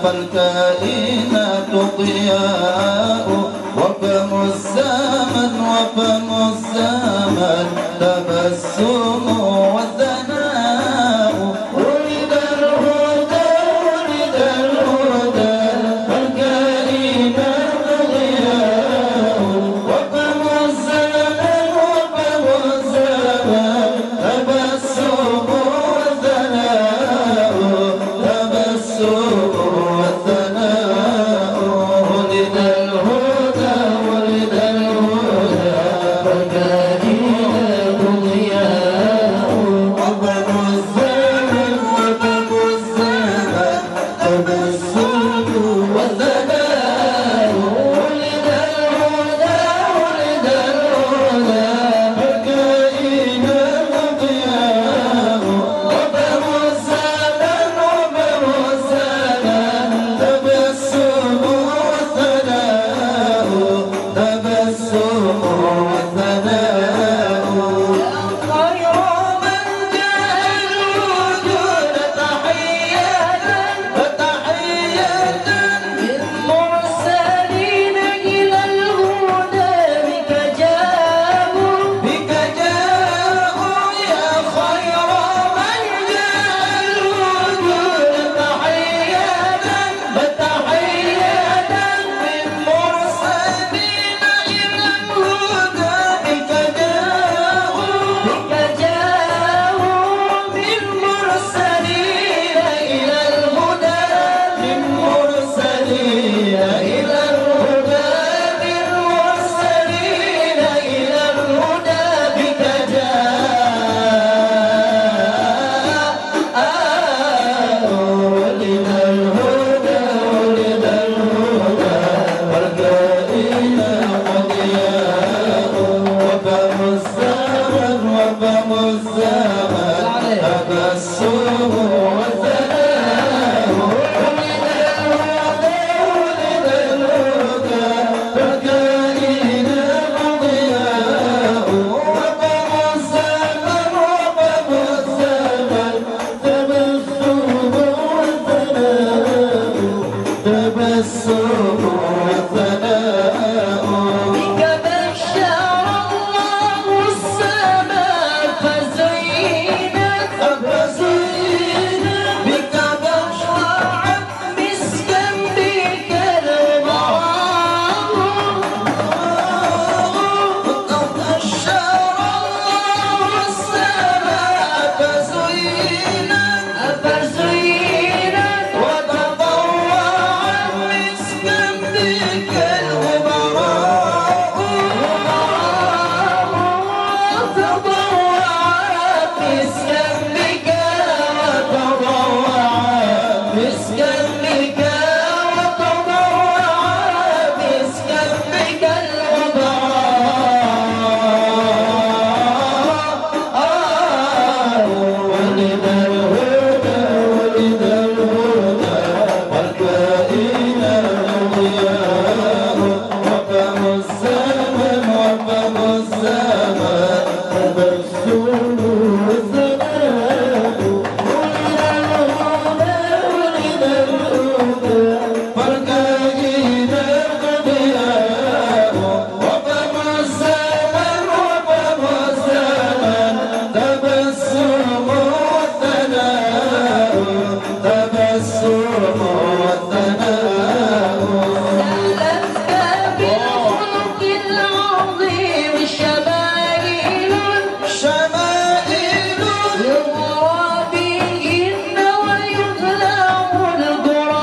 فالكائنات ضياء وفم الزمن تبسم والثناء ولد الهدى فالكائنات ضياء وفم الزمن تبسم والثناء شمائل يضرب بهن ويطلع القرآن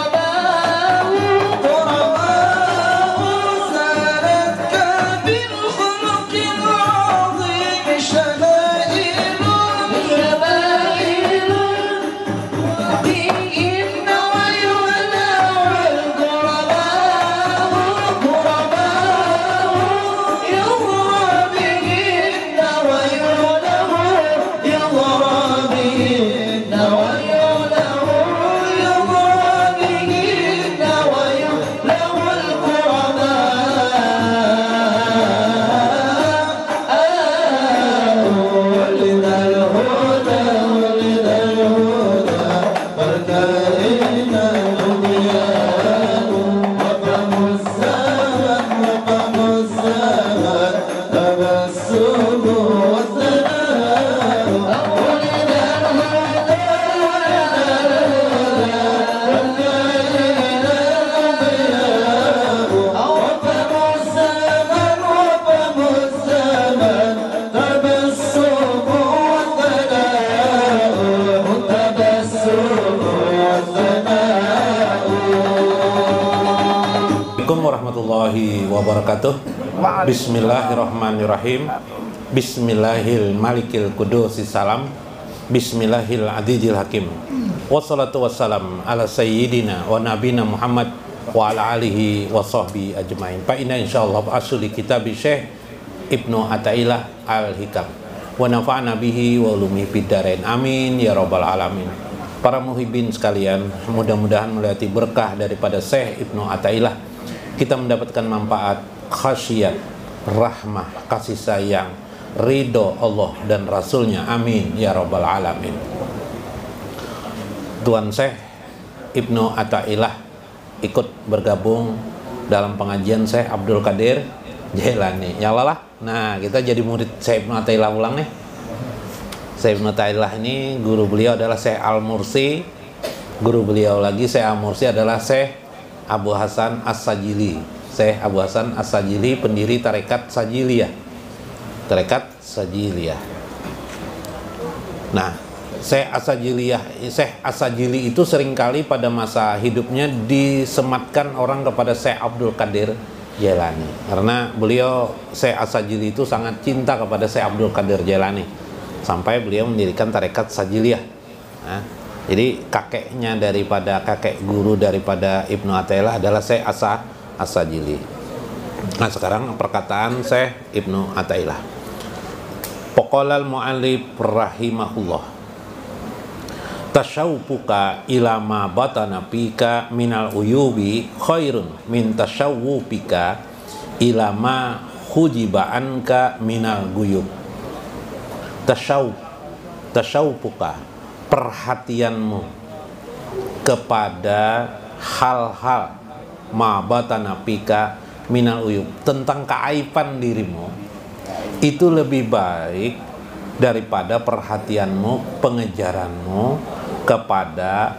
warahmatullahi wabarakatuh. Bismillahirrahmanirrahim. Bismillahil malikil kudusis salam. Bismillahil adidil hakim. Wassalatu wassalam ala sayyidina wa nabina Muhammad wa ala alihi wa sahbihi ajmain. Fa inna insyaallah asli kitab Syekh Ibnu Athaillah Al-Hikam wa nafa'na bihi wa ulumi fid dharain. Amin ya rabbal alamin. Para muhibin sekalian, mudah-mudahan melewati berkah daripada Syekh Ibnu Athaillah kita mendapatkan manfaat, khasyat, rahmah, kasih sayang, ridho Allah dan Rasulnya. Amin ya rabbal alamin. Tuan Syekh Ibnu Athaillah ikut bergabung dalam pengajian Syekh Abdul Qadir Jailani. Ya Allah lah. Nah, kita jadi murid Syekh Ibnu Athaillah ulang nih. Syekh Ibnu Athaillah ini guru beliau adalah Syekh Al-Mursi. Guru beliau lagi Syekh Al-Mursi adalah Syekh Abu Hasan As-Sajili. Syekh Abu Hasan As-Sajili pendiri tarekat Sajiliyah. Tarekat Sajiliyah. Nah, Syekh As-Sajili itu seringkali pada masa hidupnya disematkan orang kepada Syekh Abdul Qadir Jailani, karena beliau Syekh As-Sajili itu sangat cinta kepada Syekh Abdul Qadir Jailani sampai beliau mendirikan tarekat Sajiliyah. Nah, jadi kakek guru daripada Ibnu Athaillah adalah Syekh As-Sajili. Nah, sekarang perkataan Syekh Ibnu Athaillah. Pokolal mu'allif rahimahullah, tasyawufuka ila ma batana fika minal uyubi khairun min tasyawufika ila ma hujiba anka minal guyub. Tasyawufuka, perhatianmu kepada hal-hal ma batana fika minal uyub, tentang keaiban dirimu, itu lebih baik daripada perhatianmu, pengejaranmu kepada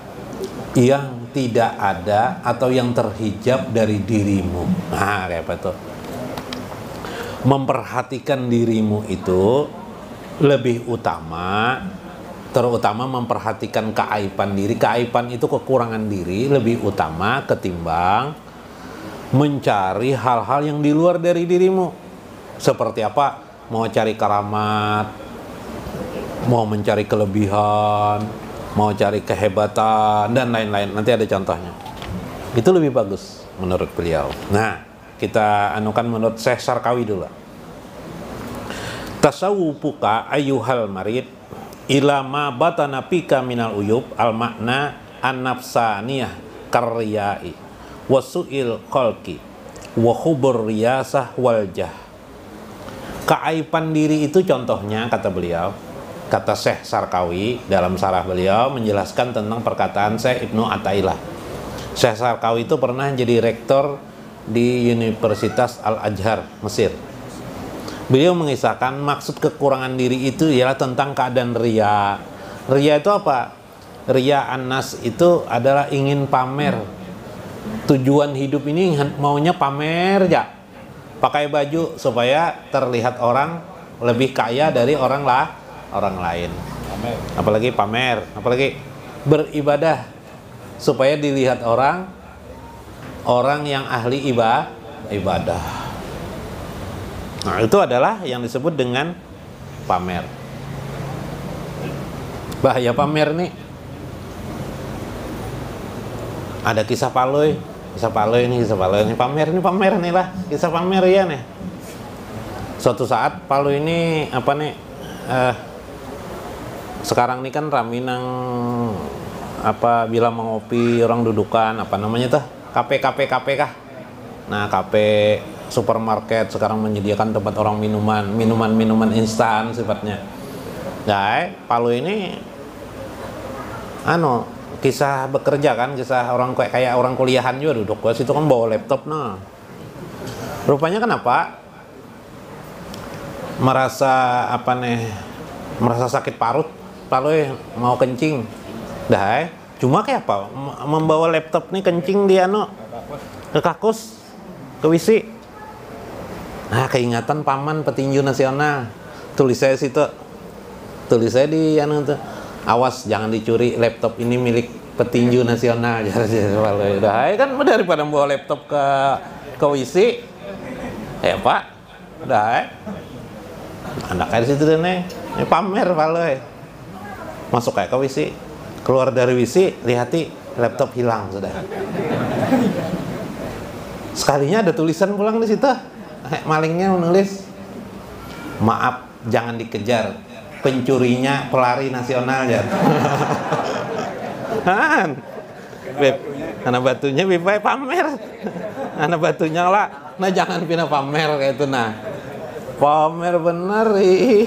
yang tidak ada atau yang terhijab dari dirimu. Nah, kayak apa tuh? Memperhatikan dirimu itu lebih utama, terutama memperhatikan keaiban diri. Keaiban itu kekurangan diri lebih utama ketimbang mencari hal-hal yang di luar dari dirimu. Seperti apa? Mau cari karamat, mau mencari kelebihan, mau cari kehebatan, dan lain-lain. Nanti ada contohnya. Itu lebih bagus menurut beliau. Nah, kita anukan menurut Syekh Sarkawi dulu. Tasawwufuka ayyuhal marid ila ma batana fika minal uyub al makna an-nafsaniyah karyai wa su'il khalqi wa hubur riyasah wal jah. Keaiban diri itu contohnya, kata beliau, kata Syekh Sarkawi dalam sarah beliau menjelaskan tentang perkataan Syekh Ibnu Athaillah. Syekh Sarkawi itu pernah jadi rektor di Universitas Al-Azhar, Mesir. Beliau mengisahkan maksud kekurangan diri itu ialah tentang keadaan riya. Riya itu apa? Riya annas itu adalah ingin pamer. Tujuan hidup ini maunya pamer ya. Pakai baju supaya terlihat orang lebih kaya dari orang lain. Apalagi pamer, apalagi beribadah supaya dilihat orang yang ahli ibadah. Nah, itu adalah yang disebut dengan pamer. Bahaya pamer nih. Ada kisah Paloi ini pamer nih lah, kisah pamer ya nih. Suatu saat Paloi ini sekarang ini kan raminang bila mengopi orang dudukan kafe kah. Nah, kafe supermarket sekarang menyediakan tempat orang minuman instan sifatnya. Nah, Paloi ini kisah bekerja kan, kisah orang kayak orang kuliahan juga duduk situ kan bawa laptop. Nah, rupanya kenapa merasa sakit parut, Paloi mau kencing. Cuma kayak apa? Membawa laptop nih kencing di ke kakus, ke WC. Nah, keingatan paman petinju nasional. Tulis saya situ. Tulis saya di tuh. Awas jangan dicuri, laptop ini milik petinju nasional. Kan daripada bawa laptop ke ke WC. Pak, udah anak air situ deh neng, ini pamer pale. Masuk kayak ke WC, keluar dari WC, lihati laptop hilang sudah. Sekalinya ada tulisan pulang di situ, malingnya menulis, maaf jangan dikejar, pencurinya pelari nasional ya. Han, beb, anak batunya beb pamer, anak batunya lah, nah jangan pindah pamer kayak itu nah, pamer bener ih,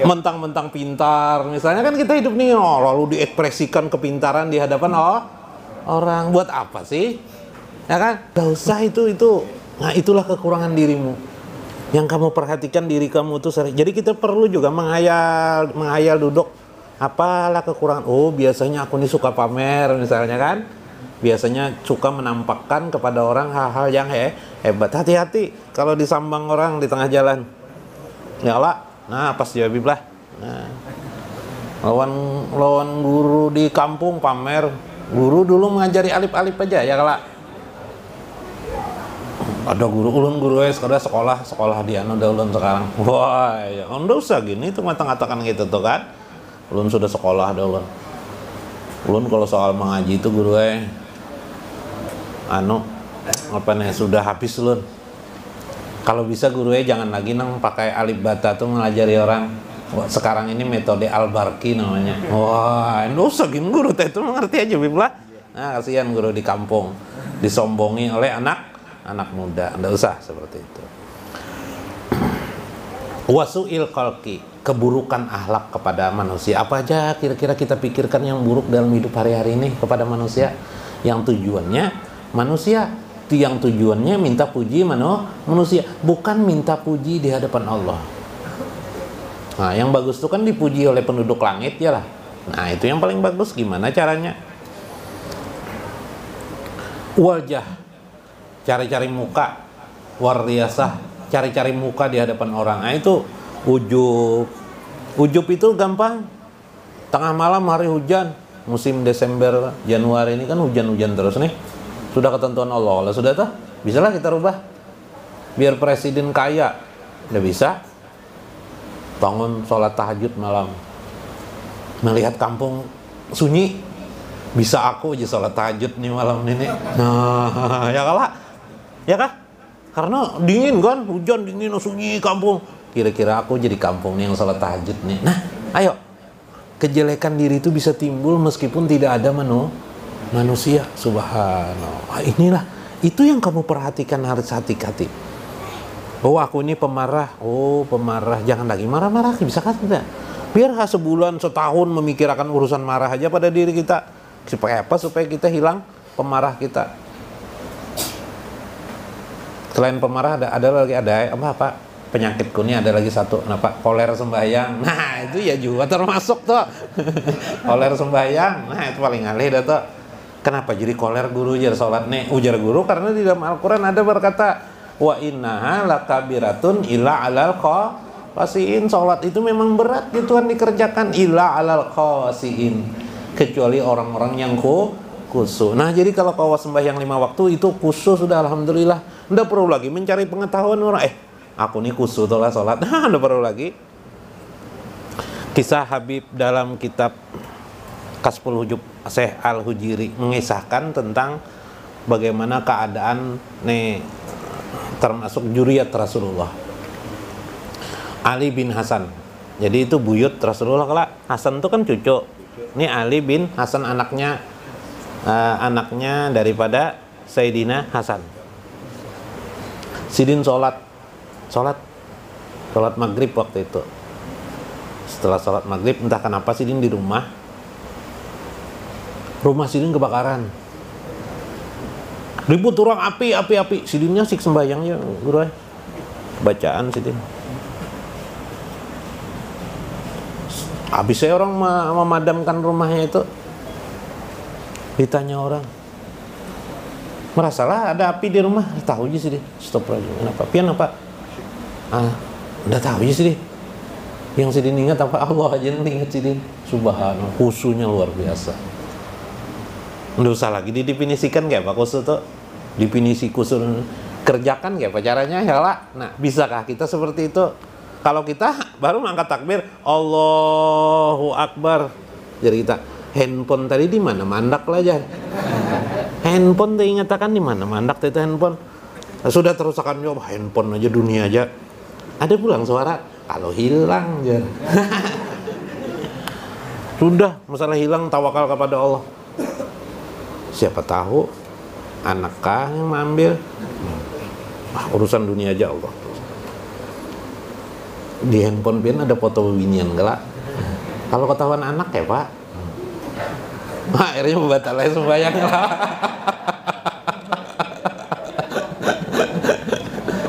mentang-mentang pintar, misalnya kan kita hidup nih, lalu diekspresikan kepintaran di hadapan orang, buat apa sih? Ya kan? Gak usah itu. Nah itulah kekurangan dirimu. Yang kamu perhatikan diri kamu tuh sering. Jadi kita perlu juga menghayal duduk. Apalah kekurangan? Oh biasanya aku nih suka pamer misalnya kan. Biasanya suka menampakkan kepada orang hal-hal yang hebat. Hati-hati kalau disambang orang di tengah jalan. Ya Allah. Nah pas jawab lah. Nah, lawan guru di kampung pamer. Guru dulu mengajari alif-alif aja ya kalau ada guru sekolah dia udah ulun sekarang. Wah, ya udah usah gini tuh ngata-ngatakan gitu tuh kan. Ulun sudah sekolah ada ulun. Ulun kalau soal mengaji itu guru apa nih sudah habis ulun. Kalau bisa guru jangan lagi pakai alif bata tuh ngajari orang. Wah, sekarang ini metode Al-Barki namanya. Wah, udah usah gini guru teh itu mengerti aja biblah. Nah, kasihan guru di kampung disombongi oleh anak muda, enggak usah seperti itu. Wasu'il khalqi, keburukan akhlak kepada manusia. Apa aja kira-kira kita pikirkan yang buruk dalam hidup hari-hari ini kepada manusia? Yang tujuannya manusia, yang tujuannya minta puji manusia, bukan minta puji di hadapan Allah. Nah, yang bagus itu kan dipuji oleh penduduk langit ya lah. Nah, itu yang paling bagus. Gimana caranya? Wajah, cari-cari muka, warriasah, cari-cari muka di hadapan orang. Nah itu ujub itu gampang. Tengah malam hari hujan, musim Desember, Januari ini kan hujan-hujan terus nih. Sudah ketentuan Allah sudah tuh, bisalah kita rubah. Biar presiden kaya, udah bisa. Bangun sholat tahajud malam, melihat kampung sunyi, bisa aku aja sholat tahajud nih malam ini. Nah, ya kalah. Ya kah? Karena dingin kan, hujan dingin, sunyi kampung. Kira-kira aku jadi kampung nih yang sholat tahajud nih. Nah, ayo. Kejelekan diri itu bisa timbul meskipun tidak ada manusia. Subhanallah. Inilah, itu yang kamu perhatikan harus hati-hati. Oh aku ini pemarah. Oh pemarah. Jangan lagi marah-marah. Bisa kan tidak? Biar sebulan, setahun memikirkan urusan marah aja pada diri kita. Supaya apa? Supaya kita hilang pemarah kita. Selain pemarah ada apa penyakitku nih ada lagi satu, koler sembahyang. Nah itu ya juga termasuk tuh. Koler sembahyang, nah itu paling alih dah tuh. Kenapa jadi koler guru jar sholat nih? Ujar guru karena di dalam Al-Quran ada berkata wa innaha lakabiratun illa alal khasiin. Sholat itu memang berat ya Tuhan dikerjakan, illa alal khasiin, kecuali orang-orang yang khusyuk. Nah jadi kalau kau sembahyang 5 waktu itu khusyuk sudah, alhamdulillah. Nggak perlu lagi mencari pengetahuan orang. Aku nih khusyuk tuh lah sholat. Nah nggak perlu lagi. Kisah Habib dalam kitab Kasful Hujub Syekh Al-Hujiri mengisahkan tentang bagaimana keadaan nih termasuk juriyat Rasulullah. Ali bin Hasan. Jadi itu buyut Rasulullah. Kalau Hasan itu kan cucu. Ini Ali bin Hasan anaknya daripada Sayyidina Hasan. Sidin sholat maghrib waktu itu. Setelah sholat maghrib, entah kenapa Sidin di rumah Sidin kebakaran. Ribut orang api. Sidinnya sik sembahyang ya guru. Bacaan Sidin. Habis saya orang memadamkan rumahnya itu. Ditanya orang, merasalah ada api di rumah? Tahu aja sih deh. Stop aja. Kenapa? Pian apa? Udah tahu aja sih deh. Yang Sidin ingat apa? Allah aja yang ingat Sidin. Subhanallah, khusyuknya luar biasa. Nggak usah lagi didefinisikan kayak apa khusyuk tuh. Definisi khusyuk Dikerjakan ya caranya ya lah. Nah, bisakah kita seperti itu? Kalau kita baru mengangkat takbir, Allahu Akbar. Jadi kita handphone tadi di mana? Mandak lah aja. Handphone tadi ingatakan di mana? Mandak itu handphone. Sudah terusakan jawab handphone aja dunia aja. Ada pulang suara kalau hilang aja. Sudah masalah hilang tawakal kepada Allah. Siapa tahu anak kah yang mengambil. Urusan dunia aja Allah. Di handphone pian ada foto binian gelak. Kalau ketahuan anak ya Pak, akhirnya membatalkan sembahyang lah.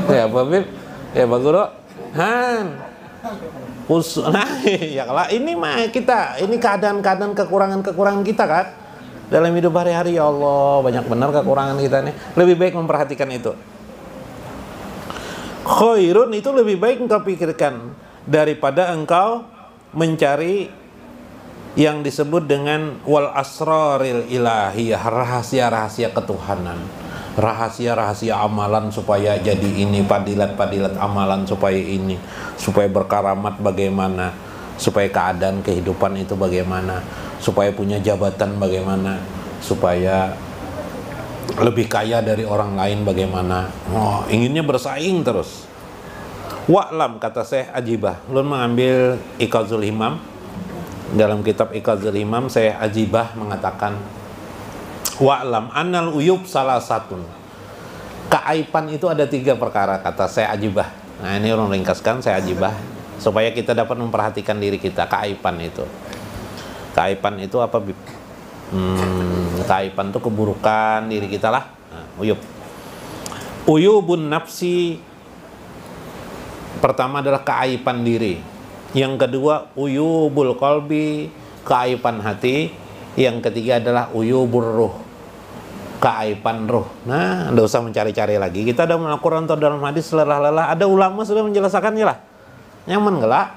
Ya Pak Bib, ya Pak Guru, nah ya kalau ini mah kita, ini keadaan-keadaan kekurangan kita kan dalam hidup hari-hari. Ya Allah, banyak benar kekurangan kita nih. Lebih baik memperhatikan itu. Khairun itu lebih baik engkau pikirkan daripada engkau mencari yang disebut dengan wal asraril ilahiyah, rahasia-rahasia ketuhanan, rahasia-rahasia amalan supaya jadi ini, padilat-padilat amalan supaya ini, supaya berkaramat bagaimana, supaya keadaan kehidupan itu bagaimana, supaya punya jabatan bagaimana, supaya lebih kaya dari orang lain bagaimana. Oh, inginnya bersaing terus. Wa'lam, kata Syekh Ajibah. Lu mengambil Iqazul Himam. Dalam kitab Iqazul Himam, Syekh Ajibah mengatakan, wa'lam annal uyub salah satun. Keaiban itu ada 3 perkara, kata Syekh Ajibah. Nah, ini orang ringkaskan Syekh Ajibah supaya kita dapat memperhatikan diri kita. Keaiban itu. Keaiban itu apa, Bib? Keaiban itu keburukan diri kita lah. Nah, uyubun nafsi, pertama adalah keaiban diri. Yang kedua uyubul qalbi, keaiban hati. Yang ketiga adalah uyubur ruh, keaiban ruh. Nah, tidak usah mencari-cari lagi. Kita ada Al-Quran atau dalam hadis lelah-lelah. Ada ulama sudah menjelaskannya lah. Nyaman nggak?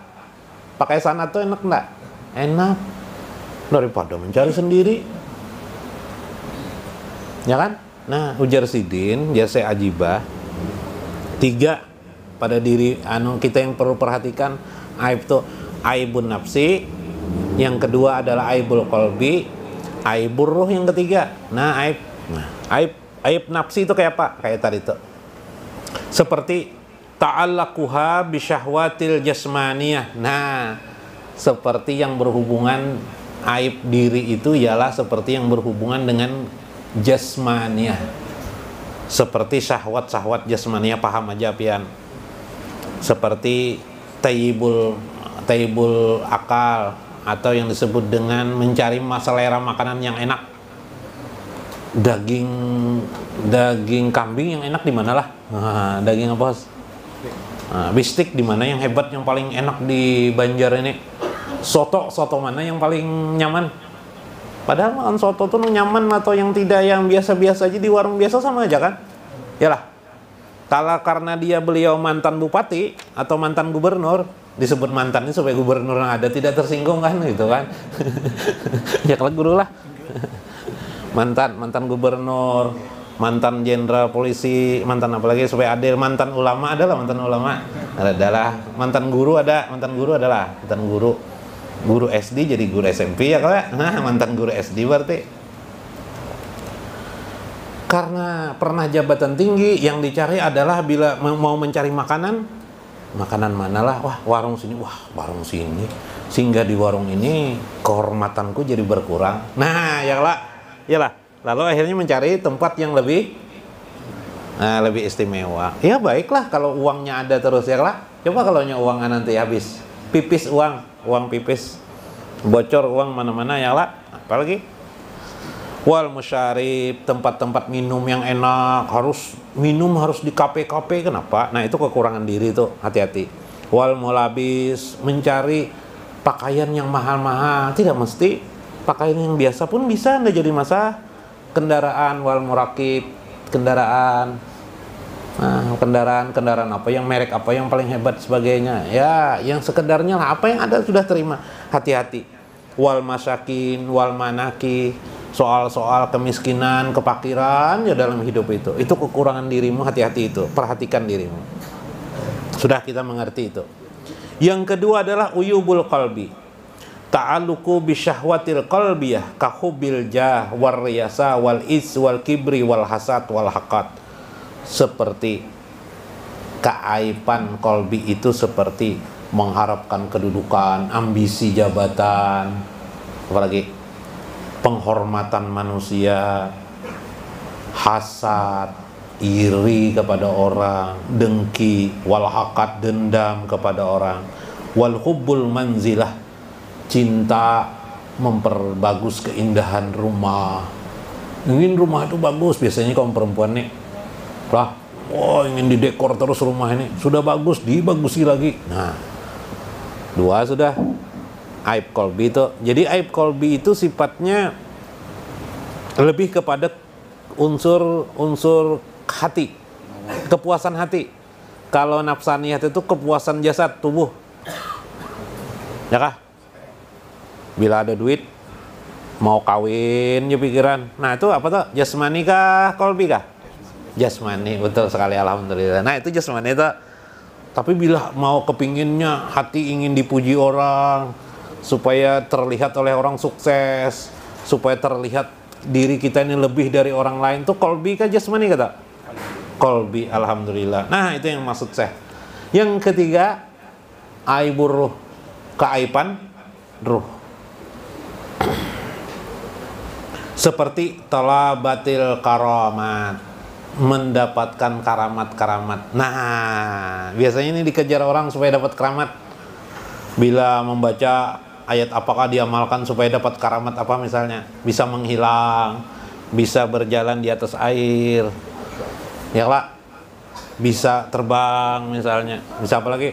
Pakai sanad tuh enak nggak? Enak. Daripada mencari sendiri, ya kan? Nah, ujar Sidin, jasa Ajibah, 3 pada diri kita yang perlu perhatikan. Aib itu aibun nafsi, yang kedua adalah aibul qalbi, aibur ruh yang ketiga. Nah, aib nafsi itu kayak apa? Kayak tadi itu. Seperti ta'allaquha bisyahwatil jasmaniyah. Nah, seperti yang berhubungan, aib diri itu ialah seperti yang berhubungan dengan jasmaniyah. Seperti syahwat-syahwat jasmaniyah, paham aja pian. Seperti tayyibul akal, atau yang disebut dengan mencari selera makanan yang enak. Daging kambing yang enak di mana lah? Nah, daging apa, Bos? Nah, bistik di mana yang hebat, yang paling enak di Banjar ini? Soto mana yang paling nyaman? Padahal makan soto tuh nyaman atau yang tidak, yang biasa-biasa aja di warung biasa sama aja kan? Yalah. Kalau karena beliau mantan bupati atau mantan gubernur, disebut mantannya supaya gubernur yang ada tidak tersinggung kan, gitu kan? Ya kalau guru lah. Mantan gubernur, mantan jenderal polisi, mantan apa lagi supaya adil, mantan ulama adalah mantan guru adalah guru SD jadi guru SMP ya kalau ya. Nah, mantan guru SD berarti. Karena pernah jabatan tinggi, yang dicari adalah bila mau mencari makanan manalah, warung sini, sehingga di warung ini kehormatanku jadi berkurang. Nah, yalah. Lalu akhirnya mencari tempat yang lebih istimewa. Ya baiklah kalau uangnya ada terus ya lah. Coba kalau uangnya nanti habis, pipis uang pipis, bocor uang mana-mana ya lah. Apalagi wal musyarib, tempat-tempat minum yang enak, harus di kafe-kafe, kenapa? Nah, itu kekurangan diri tuh, hati-hati. Wal mulabis, mencari pakaian yang mahal-mahal, tidak mesti pakaian yang biasa pun bisa, Anda jadi masalah. Kendaraan, wal murakib, kendaraan apa, yang merek apa, yang paling hebat sebagainya. Ya, yang sekedarnya lah, apa yang ada sudah terima. Hati-hati. Wal masyakin, wal manaki, soal-soal kemiskinan, kefakiran ya dalam hidup itu kekurangan dirimu, hati-hati itu, perhatikan dirimu. Sudah kita mengerti itu. Yang kedua adalah uyubul qalbi, ta'alluqu bisyahwatil qalbiyah ka hubbil jah war riyasa wal is wal kibri wal hasad wal haqad. Seperti keaiban qalbi itu seperti mengharapkan kedudukan, ambisi jabatan, apalagi penghormatan manusia, hasad, iri kepada orang, dengki, wal haqad, dendam kepada orang, wal hubbul manzilah, cinta memperbagus keindahan rumah. Ingin rumah itu bagus, biasanya kaum perempuan nih lah, ingin didekor terus rumah ini, sudah bagus, dibagusi lagi. Nah, dua sudah aib qalbi itu. Jadi aib qalbi itu sifatnya lebih kepada unsur hati, kepuasan hati. Kalau nafsaniyah itu kepuasan jasad, tubuh, ya kah? Bila ada duit mau kawin ya pikiran. Nah itu apa tuh? Jasmani kah, qalbi kah? Jasmani, betul sekali, alhamdulillah. Nah itu jasmani itu. Tapi bila mau kepinginnya, hati ingin dipuji orang, supaya terlihat oleh orang sukses, supaya terlihat diri kita ini lebih dari orang lain, tuh qalbi kah jasmani kata? Qalbi, alhamdulillah. Nah itu yang maksud saya. Yang ketiga, aibur ruh, keaiban ruh. Seperti talabatil karamat, mendapatkan karamat-karamat. Nah, biasanya ini dikejar orang supaya dapat karamat. Bila membaca ayat apakah diamalkan supaya dapat karamat apa misalnya? Bisa menghilang, bisa berjalan di atas air, ya Pak? Bisa terbang misalnya, bisa apa lagi?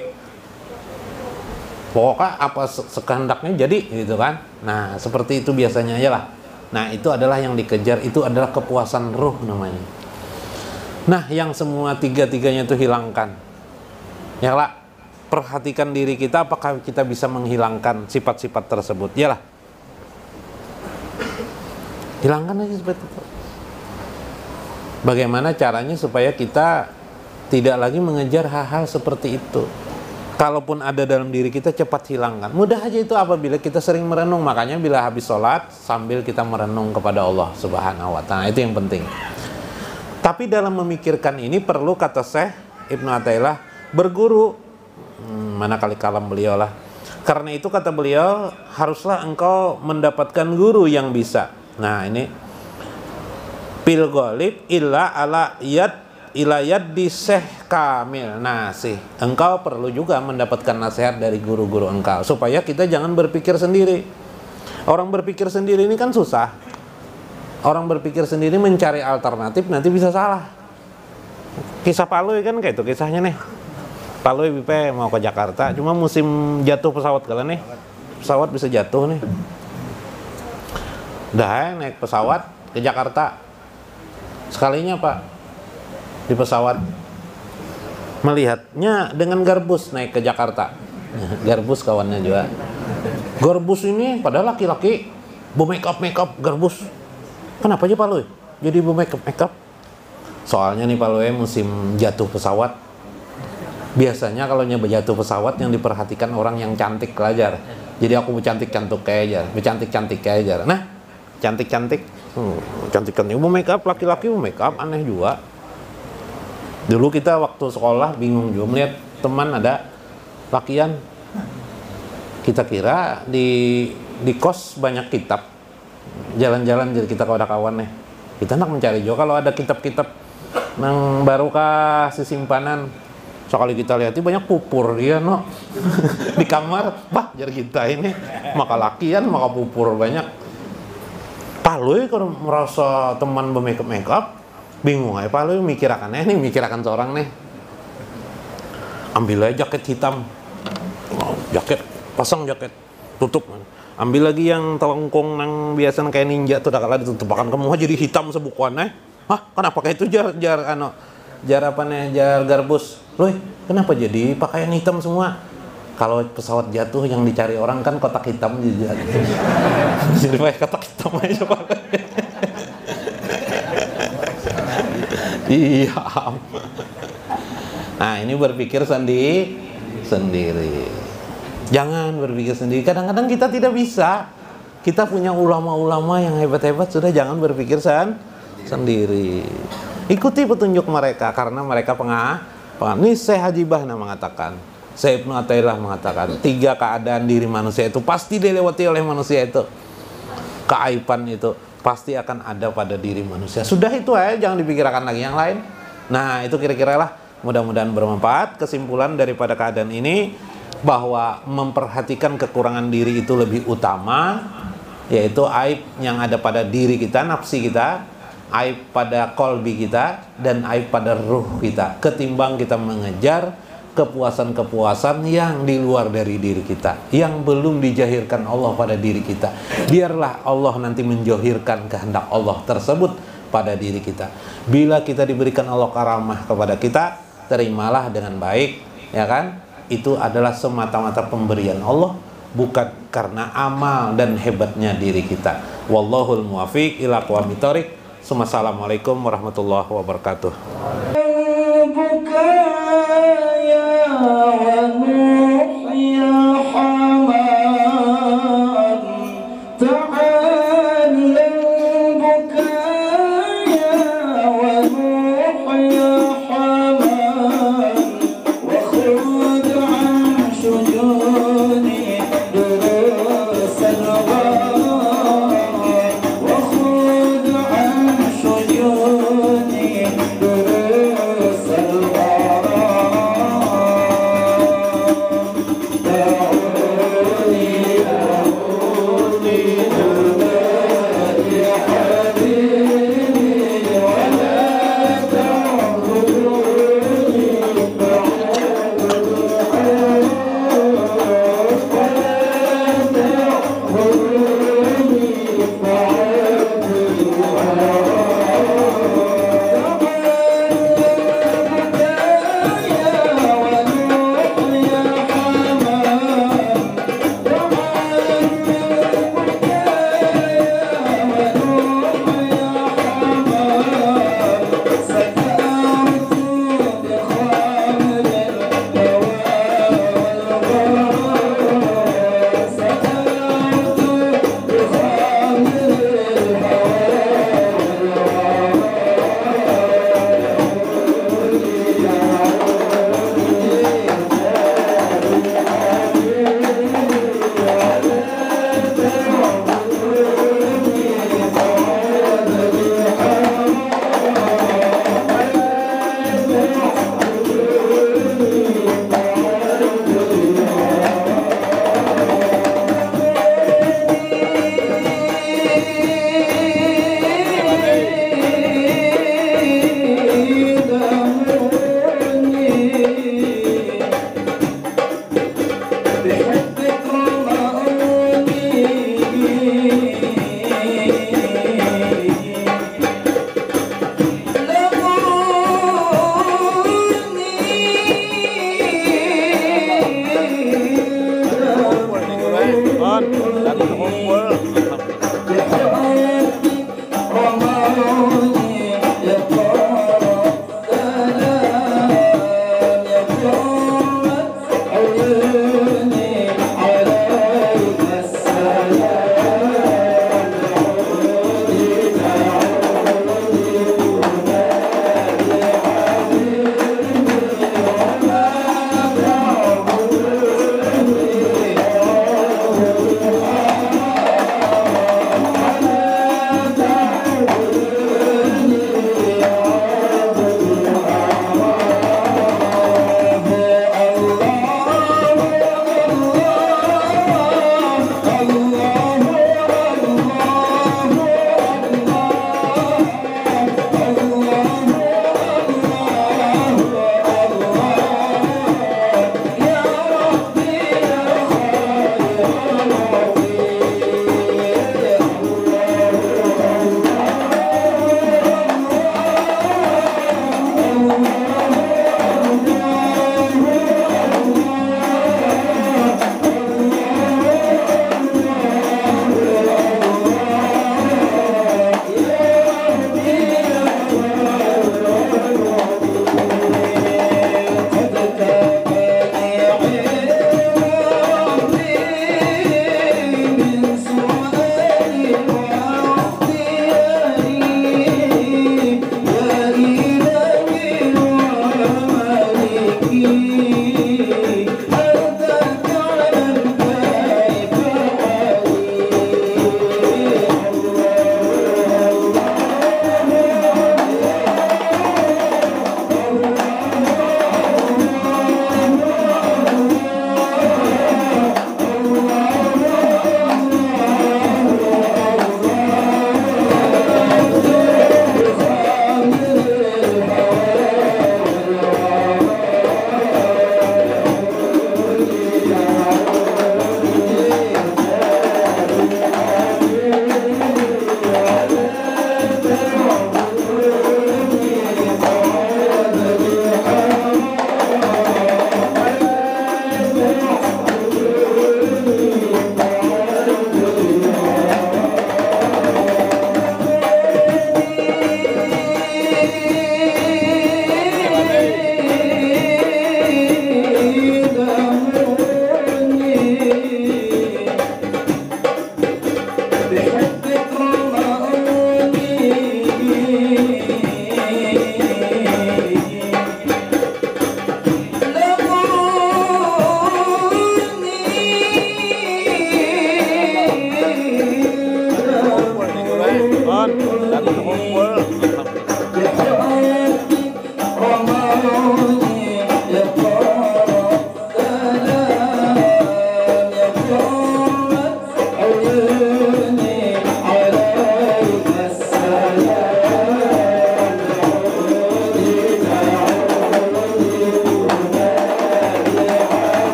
Pokoknya apa sekehendaknya jadi gitu kan. Nah, seperti itu biasanya aja lah. Nah, itu adalah yang dikejar, itu adalah kepuasan ruh namanya. Nah, yang semua tiga-tiganya itu hilangkan. Ya lah, perhatikan diri kita apakah kita bisa menghilangkan sifat-sifat tersebut. Yalah. Hilangkan aja seperti itu. Bagaimana caranya supaya kita tidak lagi mengejar hal-hal seperti itu. Kalaupun ada dalam diri kita, cepat hilangkan. Mudah aja itu apabila kita sering merenung. Makanya bila habis sholat, sambil kita merenung kepada Allah Subhanahu wa ta'ala. Itu yang penting. Tapi dalam memikirkan ini perlu, kata Syekh Ibnu Athaillah, berguru. Mana kali kalam beliau lah. Karena itu kata beliau, haruslah engkau mendapatkan guru yang bisa. Nah ini, pil ghalib illa ala yad ilayat di Syekh Kamil Nasih. Engkau perlu juga mendapatkan nasihat dari guru-guru engkau, supaya kita jangan berpikir sendiri. Orang berpikir sendiri ini kan susah. Orang berpikir sendiri mencari alternatif nanti bisa salah. Kisah Palui kan kayak itu kisahnya nih. Palui BP mau ke Jakarta, cuma musim jatuh pesawat kalian nih. Pesawat bisa jatuh nih. Dah naik pesawat ke Jakarta. Sekalinya Pak di pesawat melihatnya dengan Garbus naik ke Jakarta. Garbus kawannya juga. Garbus ini padahal laki-laki, bu make up Garbus. Kenapa aja Pak Lui jadi bu make up? Soalnya nih Pak Lui musim jatuh pesawat. Biasanya kalau jatuh pesawat yang diperhatikan orang yang cantik pelajar. Jadi aku bercantik-cantik kayak aja. Nah, cantik-cantik bu make up, laki-laki bu make up aneh juga. Dulu kita waktu sekolah bingung juga melihat teman ada lakian. Kita kira di kos banyak kitab. Jalan-jalan jadi kita kawan-kawan nih. Kita nak mencari juga kalau ada kitab-kitab yang baru kasih simpanan. Sekali kita lihat banyak pupur dia no. Di kamar, bah jadi kita ini maka lakian maka pupur banyak. Palui kalau merasa teman be-make up bingung aja Pak, lu mikirakan nih, mikirakan seorang nih. Ambil aja jaket hitam. Jaket, pasang jaket, tutup. Ambil lagi yang telengkung yang biasa kayak ninja tuh, dah kala ditutup akan kamu jadi hitam sebukuan Hah, kenapa kayak itu jar Garbus. Loh, kenapa jadi pakaian hitam semua? Kalau pesawat jatuh yang dicari orang kan kotak hitam juga. Jadi pakai kotak hitam aja Pak. Iya. Nah, ini berpikir sendiri. Jangan berpikir sendiri. Kadang-kadang kita tidak bisa. Kita punya ulama-ulama yang hebat-hebat, sudah jangan berpikir sendiri. Ikuti petunjuk mereka karena mereka Ini Syekh Haji Bahna mengatakan, Syekh Ibnu Athaillah mengatakan, 3 keadaan diri manusia itu pasti dilewati oleh manusia itu. Keaiban itu pasti akan ada pada diri manusia. Sudah itu aja, jangan dipikirkan lagi yang lain. Nah, itu kira-kira lah. Mudah-mudahan bermanfaat. Kesimpulan daripada keadaan ini bahwa memperhatikan kekurangan diri itu lebih utama, yaitu aib yang ada pada diri kita, nafsi kita, aib pada kolbi kita, dan aib pada ruh kita, ketimbang kita mengejar kepuasan-kepuasan yang di luar dari diri kita, yang belum dijahirkan Allah pada diri kita. Biarlah Allah nanti menjahirkan kehendak Allah tersebut pada diri kita. Bila kita diberikan Allah karamah kepada kita, terimalah dengan baik, ya kan? Itu adalah semata-mata pemberian Allah, bukan karena amal dan hebatnya diri kita. Wallahul muwaffiq ila aqwamit thoriq. Assalamualaikum warahmatullahi wabarakatuh.